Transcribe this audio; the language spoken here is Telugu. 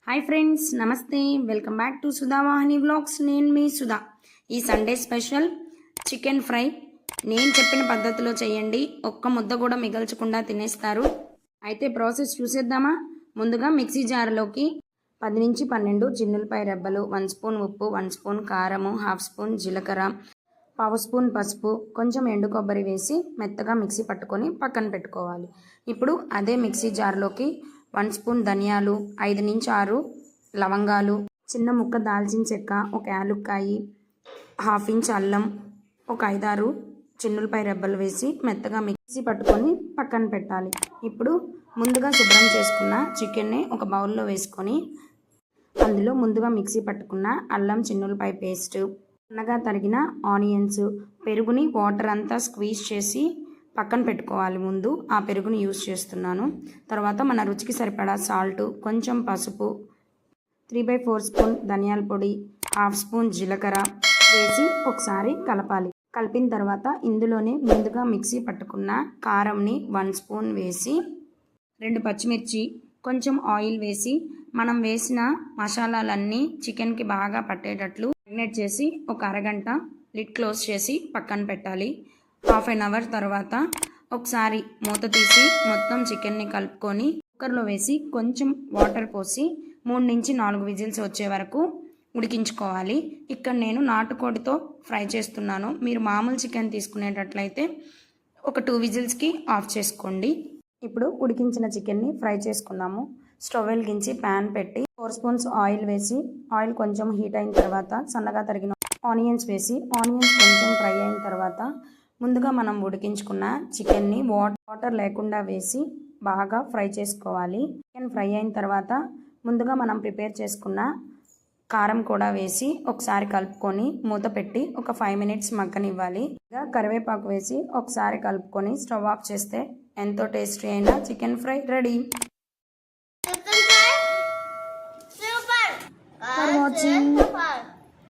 హాయ్ ఫ్రెండ్స్, నమస్తే. Welcome back to Sudha Vahini vlogs. నేను మీ సుధా. ఈ సండే స్పెషల్ చికెన్ ఫ్రై. నేను చెప్పిన పద్ధతిలో చేయండి, ఒక్క ముద్ద కూడా మిగల్చకుండా తినేస్తారు. అయితే ప్రాసెస్ చూసేద్దామా? ముందుగా మిక్సీ జార్లోకి 10 నుంచి 12 చిన్నులపాయ రెబ్బలు, 1 స్పూన్ ఉప్పు, 1 స్పూన్ కారము, 1/2 స్పూన్ జీలకర్ర, 1/2 స్పూన్ పసుపు, కొంచెం ఎండు కొబ్బరి వేసి మెత్తగా మిక్సీ పట్టుకొని పక్కన పెట్టుకోవాలి. ఇప్పుడు అదే మిక్సీ జార్లోకి 1 స్పూన్ ధనియాలు, 5 నుంచి 6 లవంగాలు, చిన్న ముక్క దాల్చిన చెక్క, ఒక యాలుక్కాయి, 1/2 ఇంచ్ అల్లం, ఒక 5-6 చిన్నులపై రెబ్బలు వేసి మెత్తగా మిక్సీ పట్టుకొని పక్కన పెట్టాలి. ఇప్పుడు ముందుగా శుభ్రం చేసుకున్న చికెన్ని ఒక బౌల్లో వేసుకొని అందులో ముందుగా మిక్సీ పట్టుకున్న అల్లం చిన్నులపై పేస్టు, సన్నగా తరిగిన ఆనియన్స్, పెరుగుని వాటర్ అంతా స్క్వీజ్ చేసి పక్కన పెట్టుకోవాలి. ముందు ఆ పెరుగుని యూస్ చేస్తున్నాను. తర్వాత మన రుచికి సరిపడా సాల్ట్, కొంచెం పసుపు, 3/4 స్పూన్ ధనియాల పొడి, 1/2 స్పూన్ జీలకర్ర వేసి ఒకసారి కలపాలి. కలిపిన తర్వాత ఇందులోనే ముందుగా మిక్సీ పట్టుకున్న కారంని 1 స్పూన్ వేసి 2 పచ్చిమిర్చి, కొంచెం ఆయిల్ వేసి మనం వేసిన మసాలాలన్నీ చికెన్కి బాగా పట్టేటట్లు మ్యారినేట్ చేసి ఒక అరగంట లిడ్ క్లోజ్ చేసి పక్కన పెట్టాలి. 1/2 అవర్ తర్వాత ఒకసారి మూత తీసి మొత్తం చికెన్ని కలుపుకొని కుక్కర్లో వేసి కొంచెం వాటర్ పోసి 3 నుంచి 4 విజిల్స్ వచ్చే వరకు ఉడికించుకోవాలి. ఇక్కడ నేను నాటుకోడితో ఫ్రై చేస్తున్నాను. మీరు మామూలు చికెన్ తీసుకునేటట్లయితే ఒక 2 విజిల్స్కి ఆఫ్ చేసుకోండి. ఇప్పుడు ఉడికించిన చికెన్ని ఫ్రై చేసుకుందాము. స్టవ్ వెలిగించి ప్యాన్ పెట్టి 4 స్పూన్స్ ఆయిల్ వేసి ఆయిల్ కొంచెం హీట్ అయిన తర్వాత సన్నగా తరిగిన ఆనియన్స్ వేసి ఆనియన్స్ కొంచెం ఫ్రై అయిన తర్వాత ముందుగా మనం ఉడికించుకున్న చికెన్ని వాటర్ లేకుండా వేసి బాగా ఫ్రై చేసుకోవాలి. చికెన్ ఫ్రై అయిన తర్వాత ముందుగా మనం ప్రిపేర్ చేసుకున్న కారం కూడా వేసి ఒకసారి కలుపుకొని మూత పెట్టి ఒక 5 మినిట్స్ మగ్గనివ్వాలి. కరివేపాకు వేసి ఒకసారి కలుపుకొని స్టవ్ ఆఫ్ చేస్తే ఎంతో టేస్టీ అయిన chicken fry ready. For watching.